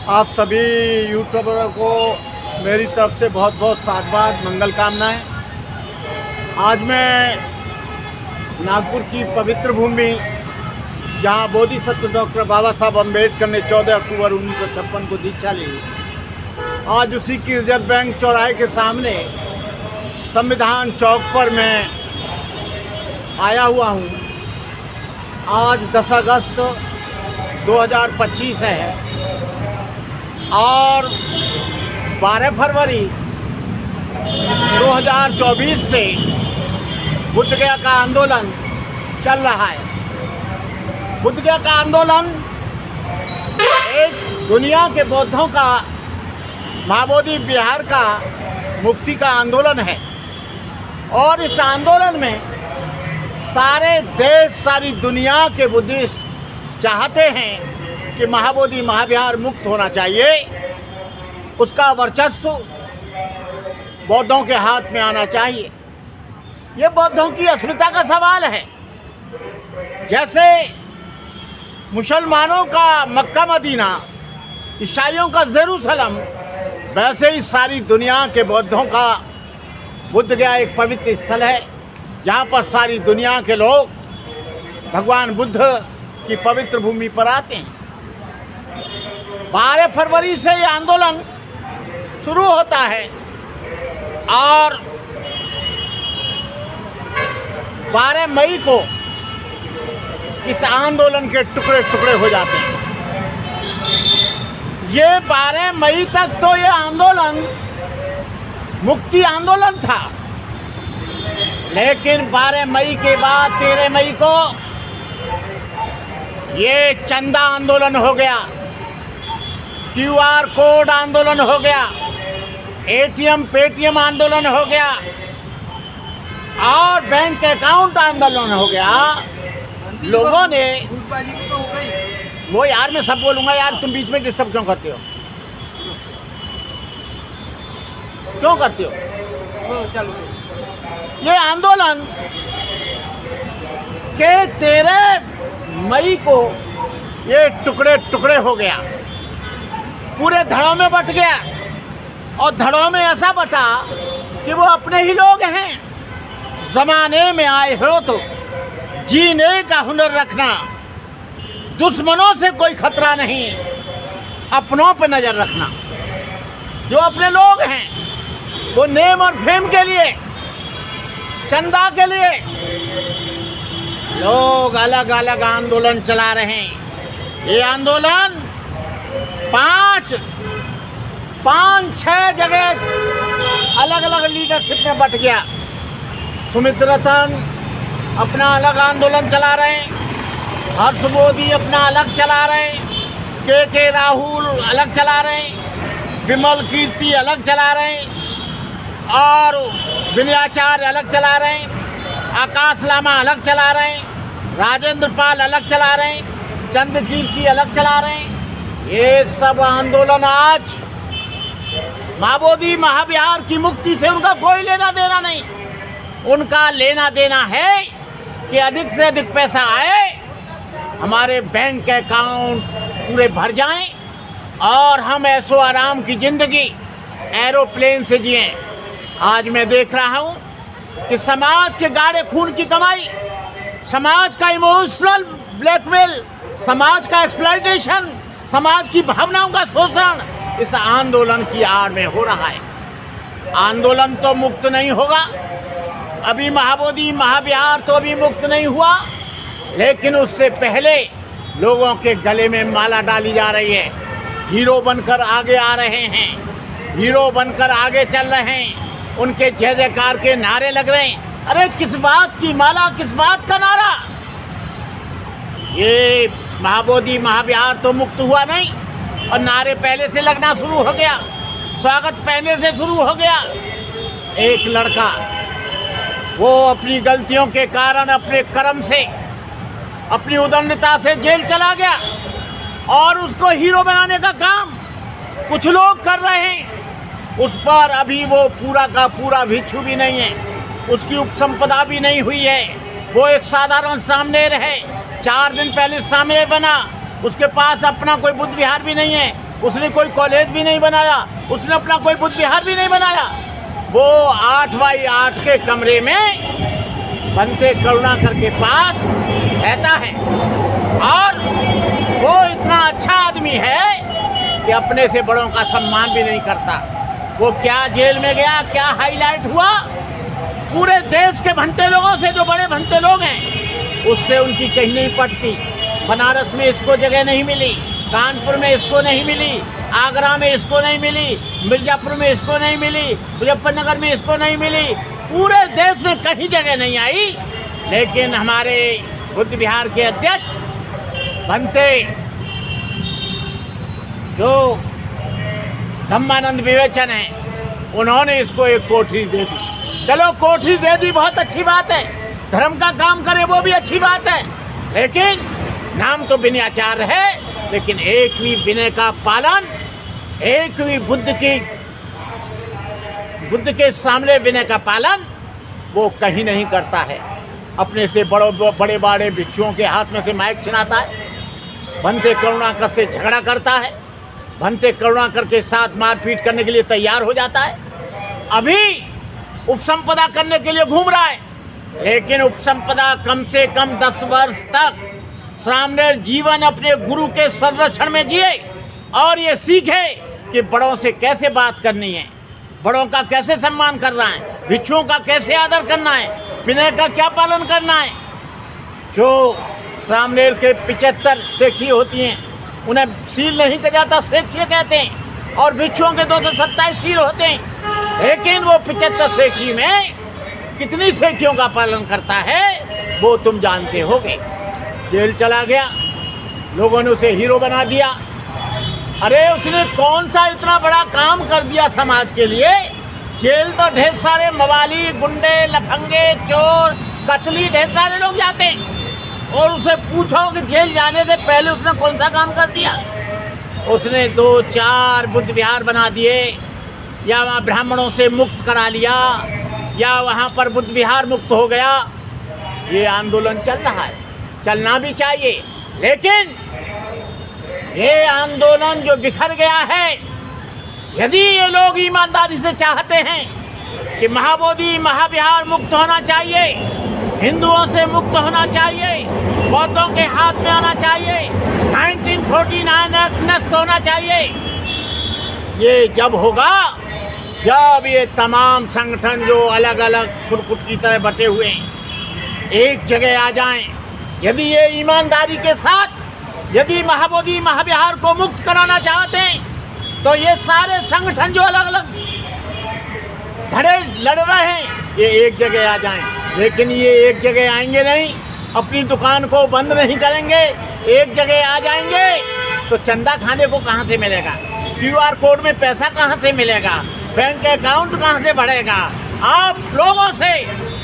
आप सभी यूट्यूबरों को मेरी तरफ से बहुत बहुत साधुवाद, मंगल कामनाएं। आज मैं नागपुर की पवित्र भूमि, जहां बोधिसत्व डॉक्टर बाबा साहब अम्बेडकर ने 14 अक्टूबर 1956 को दीक्षा ली, आज उसी की रिजर्व बैंक चौराहे के सामने संविधान चौक पर मैं आया हुआ हूं। आज 10 अगस्त 2025 है और 12 फरवरी 2024 से बुद्ध गया का आंदोलन चल रहा है। बुद्ध गया का आंदोलन एक दुनिया के बौद्धों का, महाबोधि बिहार का मुक्ति का आंदोलन है और इस आंदोलन में सारे देश, सारी दुनिया के बुद्धिस्ट चाहते हैं कि महाबोधि महाविहार मुक्त होना चाहिए, उसका वर्चस्व बौद्धों के हाथ में आना चाहिए। ये बौद्धों की अस्मिता का सवाल है। जैसे मुसलमानों का मक्का मदीना, ईसाइयों का जेरूसलम, वैसे ही सारी दुनिया के बौद्धों का बुद्ध गया एक पवित्र स्थल है, जहाँ पर सारी दुनिया के लोग भगवान बुद्ध की पवित्र भूमि पर आते हैं। 12 फरवरी से ये आंदोलन शुरू होता है और 12 मई को इस आंदोलन के टुकड़े टुकड़े हो जाते हैं। ये 12 मई तक तो ये आंदोलन मुक्ति आंदोलन था, लेकिन 12 मई के बाद 13 मई को ये चंदा आंदोलन हो गया, QR कोड आंदोलन हो गया, ATM पेटीएम आंदोलन हो गया और बैंक अकाउंट आंदोलन हो गया। लोगों ने वो, यार मैं सब बोलूँगा यार, तुम बीच में डिस्टर्ब क्यों करते हो? क्यों करते हो? ये आंदोलन के 13 मई को ये टुकड़े टुकड़े हो गया, पूरे धड़ों में बट गया और धड़ों में ऐसा बटा कि वो अपने ही लोग हैं। ज़माने में आए हो तो जीने का हुनर रखना, दुश्मनों से कोई खतरा नहीं, अपनों पे नज़र रखना। जो अपने लोग हैं वो नेम और फेम के लिए, चंदा के लिए लोग अलग अलग आंदोलन चला रहे हैं। ये आंदोलन 5-6 जगह अलग अलग लीडरशिप में बट गया। सुमित रतन अपना अलग आंदोलन चला रहे हैं, हर्ष मोदी अपना अलग चला रहे हैं, के राहुल अलग चला रहे हैं, विमल कीर्ति अलग चला रहे हैं और विनयाचार्य अलग चला रहे हैं, आकाश लामा अलग चला रहे हैं, राजेंद्र पाल अलग चला रहे हैं, चंद्र कीर्ति अलग चला रहे हैं। ये सब आंदोलन आज महाबोधि महाविहार की मुक्ति से उनका कोई लेना देना नहीं। उनका लेना देना है कि अधिक से अधिक पैसा आए, हमारे बैंक अकाउंट पूरे भर जाएं और हम ऐशो आराम की ज़िंदगी एरोप्लेन से जिएं। आज मैं देख रहा हूँ कि समाज के गाढ़े खून की कमाई, समाज का इमोशनल ब्लैकमेल, समाज का एक्सप्लॉयटेशन, समाज की भावनाओं का शोषण इस आंदोलन की आड़ में हो रहा है। आंदोलन तो मुक्त नहीं होगा, अभी महाबोधि महाविहार तो अभी मुक्त नहीं हुआ, लेकिन उससे पहले लोगों के गले में माला डाली जा रही है। हीरो बनकर आगे आ रहे हैं, हीरो बनकर आगे चल रहे हैं, उनके जय जयकार के नारे लग रहे हैं। अरे किस बात की माला, किस बात का नारा? ये महाबोधि महाविहार तो मुक्त हुआ नहीं और नारे पहले से लगना शुरू हो गया, स्वागत पहले से शुरू हो गया। एक लड़का वो अपनी गलतियों के कारण, अपने कर्म से, अपनी उदंडता से जेल चला गया और उसको हीरो बनाने का काम कुछ लोग कर रहे हैं। उस पर अभी वो पूरा का पूरा भिक्षु भी नहीं है, उसकी उपसंपदा भी नहीं हुई है, वो एक साधारण सामने रहे। 4 दिन पहले सामने बना, उसके पास अपना कोई बुद्ध विहार भी नहीं है, उसने कोई कॉलेज भी नहीं बनाया, उसने अपना कोई बुद्ध विहार भी नहीं बनाया। वो 8 बाई 8 के कमरे में बनते करुणाकर के पास रहता है और वो इतना अच्छा आदमी है कि अपने से बड़ों का सम्मान भी नहीं करता। वो क्या जेल में गया, क्या हाईलाइट हुआ, पूरे देश के भंते लोगों से, जो बड़े भंते लोग हैं, उससे उनकी कहीं नहीं पटती। बनारस में इसको जगह नहीं मिली, कानपुर में इसको नहीं मिली, आगरा में इसको नहीं मिली, मिर्जापुर में इसको नहीं मिली, मुजफ्फरनगर में इसको नहीं मिली, पूरे देश में कहीं जगह नहीं आई। लेकिन हमारे बुद्ध विहार के अध्यक्ष बनते जो धम्मानंद विवेचन हैं, उन्होंने इसको एक कोठरी दे दी। चलो कोठरी दे दी, बहुत अच्छी बात है, धर्म का काम करे वो भी अच्छी बात है, लेकिन नाम तो विनयाचार्य है, लेकिन एक भी विनय का पालन, एक भी बुद्ध के सामने विनय का पालन वो कहीं नहीं करता है। अपने से बड़े बड़े भिक्षुओं के हाथ में से माइक छिनाता है, बनते करुणाकर से झगड़ा करता है, बनते करुणाकर के साथ मारपीट करने के लिए तैयार हो जाता है। अभी उपसंपदा करने के लिए घूम रहा है, लेकिन उपसंपदा कम से कम 10 वर्ष तक सामने जीवन अपने गुरु के संरक्षण में जिए और ये सीखे कि बड़ों से कैसे बात करनी है, बड़ों का कैसे सम्मान करना है, भिक्षुओं का कैसे आदर करना है, विनय का क्या पालन करना है। जो सामने के 75 सेखी होती हैं, उन्हें सील नहीं कहा जाता, सेखी कहते हैं, और भिक्षुओं के 227 सील होते हैं। लेकिन वो 75 सेखी में कितनी सेखियों का पालन करता है वो तुम जानते होगे। जेल चला गया, लोगों ने उसे हीरो बना दिया। अरे उसने कौन सा इतना बड़ा काम कर दिया समाज के लिए। जेल तो ढेर सारे मवाली, गुंडे, लफंगे, चोर, कतली, ढेर सारे लोग जाते हैं, और उसे पूछो कि जेल जाने से पहले उसने कौन सा काम कर दिया। उसने 2-4 बुद्ध विहार बना दिए, या वहाँ ब्राह्मणों से मुक्त करा लिया, या वहाँ पर बुद्ध विहार मुक्त हो गया। ये आंदोलन चल रहा है, चलना भी चाहिए, लेकिन ये आंदोलन जो बिखर गया है, यदि ये लोग ईमानदारी से चाहते हैं कि महाबोधि महाविहार मुक्त होना चाहिए, हिंदुओं से मुक्त होना चाहिए, बौद्धों के हाथ में आना चाहिए, 1949 नष्ट होना चाहिए, ये जब होगा जब ये तमाम संगठन जो अलग अलग खुरकुट की तरह बटे हुए हैं एक जगह आ जाएं। यदि ये ईमानदारी के साथ यदि महाबोधि महाविहार को मुक्त कराना चाहते हैं, तो ये सारे संगठन जो अलग अलग धड़े लड़ रहे हैं ये एक जगह आ जाएं। लेकिन ये एक जगह आएंगे नहीं, अपनी दुकान को बंद नहीं करेंगे, एक जगह आ जाएंगे तो चंदा खाने को कहाँ से मिलेगा, QR कोड में पैसा कहाँ से मिलेगा, बैंक अकाउंट कहाँ से बढ़ेगा। आप लोगों से,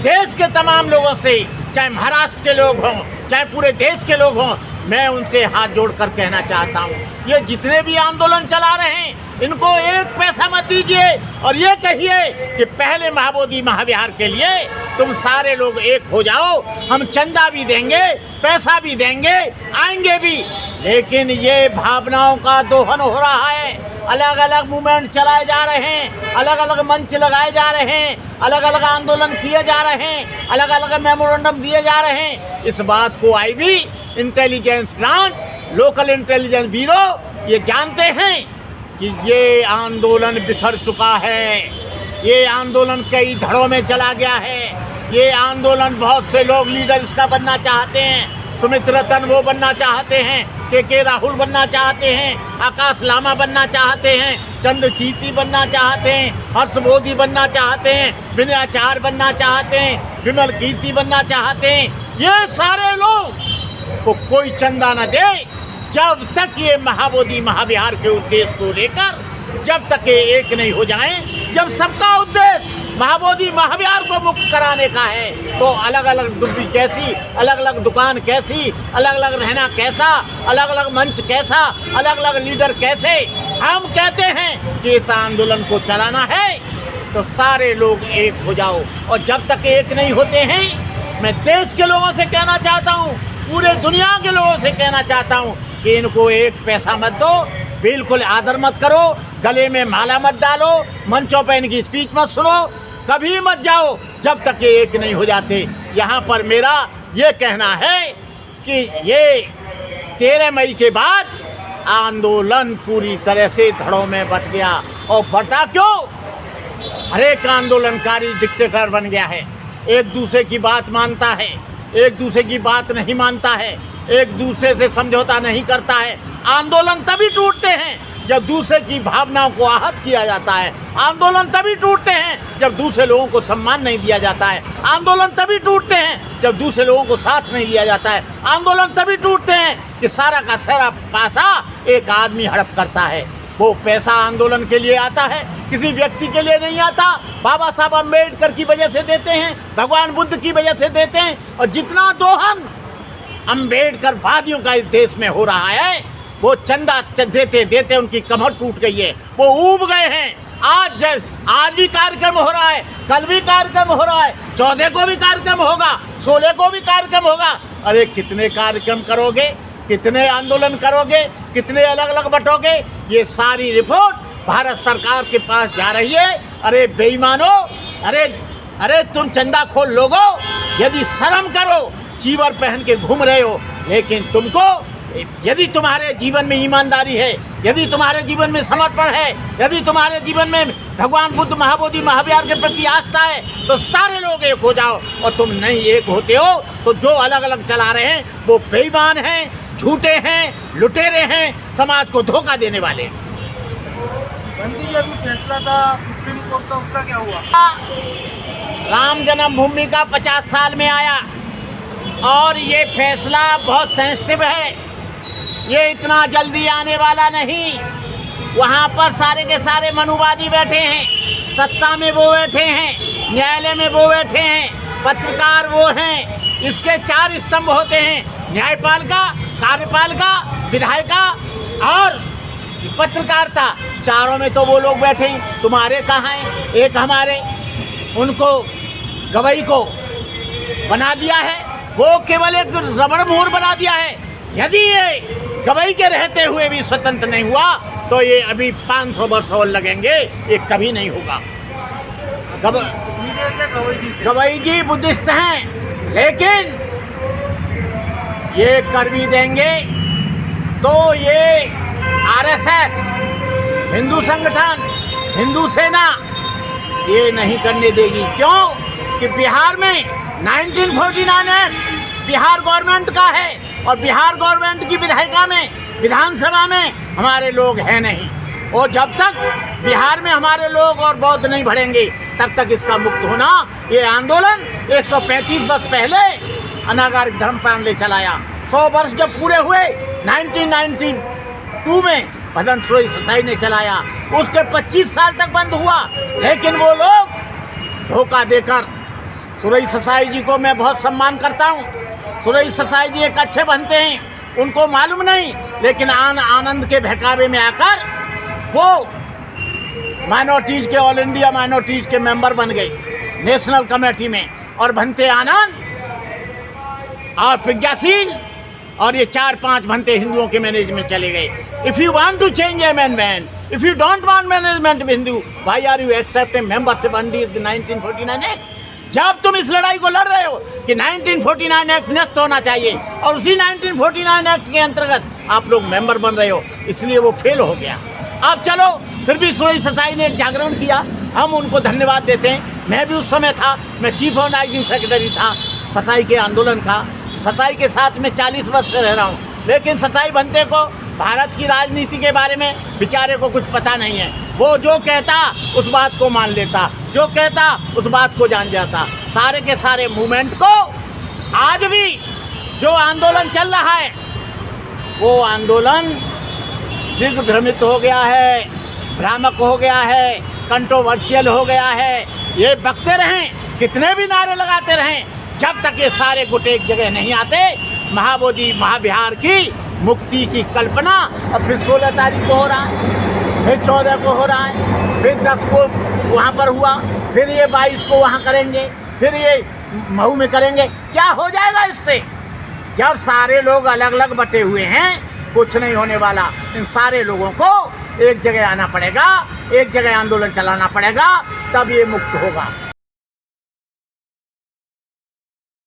देश के तमाम लोगों से, चाहे महाराष्ट्र के लोग हों, चाहे पूरे देश के लोग हों, मैं उनसे हाथ जोड़कर कहना चाहता हूँ, ये जितने भी आंदोलन चला रहे हैं इनको एक पैसा मत दीजिए, और ये कहिए कि पहले महाबोधि महाविहार के लिए तुम सारे लोग एक हो जाओ, हम चंदा भी देंगे, पैसा भी देंगे, आएंगे भी। लेकिन ये भावनाओं का दोहन हो रहा है, अलग अलग मूवमेंट चलाए जा रहे हैं, अलग अलग मंच लगाए जा रहे हैं, अलग अलग आंदोलन किए जा रहे हैं, अलग अलग मेमोरेंडम दिए जा रहे हैं। इस बात को IB, intelligence branch, local intelligence bureau ये जानते हैं कि ये आंदोलन बिखर चुका है, ये आंदोलन कई धड़ों में चला गया है, ये आंदोलन बहुत से लोग लीडर इसका बनना चाहते हैं, सुमित रतन वो बनना चाहते हैं, के राहुल बनना चाहते हैं, आकाश लामा बनना चाहते हैं, चंद्र कीर्ति बनना चाहते हैं, हर्ष बोधी बनना चाहते हैं, विनयाचार्य बनना चाहते हैं, विमल कीर्ति बनना चाहते हैं। ये सारे लोग को कोई चंदा न दे जब तक ये महाबोधि महाविहार के उद्देश्य को लेकर जब तक ये एक नहीं हो जाएं। जब सबका उद्देश्य महाबोधि महाविहार को मुक्त कराने का है तो अलग अलग डुब्बी कैसी, अलग अलग दुकान कैसी, अलग अलग रहना कैसा, अलग अलग मंच कैसा, अलग अलग लीडर कैसे। हम कहते हैं कि इस आंदोलन को चलाना है तो सारे लोग एक हो जाओ, और जब तक एक नहीं होते हैं मैं देश के लोगों से कहना चाहता हूँ, पूरे दुनिया के लोगों से कहना चाहता हूँ कि इनको एक पैसा मत दो, बिल्कुल आदर मत करो, गले में माला मत डालो, मंचों पर इनकी स्पीच मत सुनो, कभी मत जाओ जब तक ये एक नहीं हो जाते। यहाँ पर मेरा ये कहना है कि ये 13 मई के बाद आंदोलन पूरी तरह से धड़ों में बट गया। और बटा क्यों? हर एक आंदोलनकारी डिक्टेटर बन गया है, एक दूसरे की बात मानता है, एक दूसरे की बात नहीं मानता है, एक दूसरे से समझौता नहीं करता है। आंदोलन तभी टूटते हैं जब दूसरे की भावनाओं को आहत किया जाता है। आंदोलन तभी टूटते हैं जब दूसरे लोगों को सम्मान नहीं दिया जाता है। आंदोलन तभी टूटते हैं जब दूसरे लोगों को साथ नहीं दिया जाता है। आंदोलन तभी टूटते हैं कि सारा का सारा पैसा एक आदमी हड़प करता है। वो पैसा आंदोलन के लिए आता है, किसी व्यक्ति के लिए नहीं आता। बाबा साहब अम्बेडकर की वजह से देते हैं, भगवान बुद्ध की वजह से देते हैं। और जितना दोहन अम्बेडकर वादियों का इस देश में हो रहा है, वो चंदा देते देते उनकी कमर टूट गई है, वो ऊब गए हैं। आज भी कार्यक्रम हो रहा है, कल भी कार्यक्रम हो रहा है, 14 को भी कार्यक्रम होगा, 16 को भी कार्यक्रम होगा। अरे कितने कार्यक्रम करोगे, कितने आंदोलन करोगे, कितने अलग अलग बटोगे? ये सारी रिपोर्ट भारत सरकार के पास जा रही है। अरे बेईमानो, अरे तुम चंदाखोर लोगो, यदि शर्म करो, चीवर पहन के घूम रहे हो, लेकिन तुमको, यदि तुम्हारे जीवन में ईमानदारी है, यदि तुम्हारे जीवन में समर्पण है, यदि तुम्हारे जीवन में भगवान बुद्ध, महाबोधि, महावीर के प्रति आस्था है, तो सारे लोग एक हो जाओ। और तुम नहीं एक होते हो तो जो अलग अलग चला रहे हैं वो बेईमान हैं, झूठे हैं, लुटेरे हैं, समाज को धोखा देने वाले हैं। बंदी जो अभी फैसला था सुप्रीम कोर्ट का, उसका क्या हुआ? राम जन्मभूमि का 50 साल में आया और ये फैसला बहुत सेंसिटिव है, ये इतना जल्दी आने वाला नहीं। वहाँ पर सारे के सारे मनुवादी बैठे हैं, सत्ता में वो बैठे हैं, न्यायालय में वो बैठे हैं, पत्रकार वो हैं। इसके 4 स्तंभ होते हैं, न्यायपालिका, कार्यपालिका, विधायिका और पत्रकारिता। चारों में तो वो लोग बैठे हैं, तुम्हारे कहाँ हैं? एक हमारे उनको गवाही को बना दिया है, वो केवल एक रबड़ मोहर बना दिया है। यदि ये गवाही के रहते हुए भी स्वतंत्र नहीं हुआ तो ये अभी 500 वर्ष और लगेंगे, ये कभी नहीं होगा। गवाही जी बुद्धिस्ट हैं, लेकिन ये कर भी देंगे तो ये आरएसएस, हिंदू संगठन, हिंदू सेना ये नहीं करने देगी। क्यों? कि बिहार में 1949 एक्ट बिहार गवर्नमेंट का है और बिहार गवर्नमेंट की विधायिका में, विधानसभा में हमारे लोग हैं नहीं। और जब तक बिहार में हमारे लोग और बौद्ध नहीं बढ़ेंगे तब तक इसका मुक्त होना। ये आंदोलन 135 वर्ष पहले अनागारिक धर्म प्राण ले चलाया। 100 वर्ष जब पूरे हुए 1992 में भदन सुरई ससाई ने चलाया, उसके 25 साल तक बंद हुआ। लेकिन वो लोग धोखा देकर, सुरई ससाई जी को मैं बहुत सम्मान करता हूँ, सुरई ससाई जी एक अच्छे बनते हैं, उनको मालूम नहीं, लेकिन आनंद के बहकावे में आकर वो माइनॉरिटीज़ के, ऑल इंडिया माइनॉरिटीज़ के मेंबर बन गए नेशनल कमेटी में। और भंते आनंद और प्रज्ञाशील और ये 4-5 भंते हिंदुओं के मैनेजमेंट चले गए। If you want to change amendment, if you don't want management of Hindu, why are you accepting membership under the 1949 act? जब तुम इस लड़ाई को लड़ रहे हो कि 1949 एक्ट नष्ट होना चाहिए और उसी 1949 एक्ट के अंतर्गत आप लोग मेंबर बन रहे हो, इसलिए वो फेल हो गया। अब चलो, फिर भी सुरई ससाई ने एक जागरण किया, हम उनको धन्यवाद देते हैं। मैं भी उस समय था, मैं चीफ ऑर्गेनाइजिंग सेक्रेटरी था ससाई के आंदोलन का। ससाई के साथ मैं 40 वर्ष से रह रहा हूँ, लेकिन ससाई बनते को भारत की राजनीति के बारे में बेचारे को कुछ पता नहीं है। वो जो कहता उस बात को मान लेता, जो कहता उस बात को जान जाता। सारे के सारे मूवमेंट को आज भी जो आंदोलन चल रहा है वो आंदोलन दिग्भ्रमित हो गया है, भ्रामक हो गया है, कंट्रोवर्शियल हो गया है। ये बकते रहें, कितने भी नारे लगाते रहें, जब तक ये सारे गुट एक जगह नहीं आते। महाबोधि महाविहार की मुक्ति की कल्पना अब फिर 16 तारीख को हो रहा है, फिर 14 को हो रहा है, फिर 10 को वहाँ पर हुआ, फिर ये 22 को वहाँ करेंगे, फिर ये महू में करेंगे। क्या हो जाएगा इससे? जब सारे लोग अलग अलग बटे हुए हैं कुछ नहीं होने वाला। इन सारे लोगों को एक जगह आना पड़ेगा, एक जगह आंदोलन चलाना पड़ेगा, तब ये मुक्त होगा।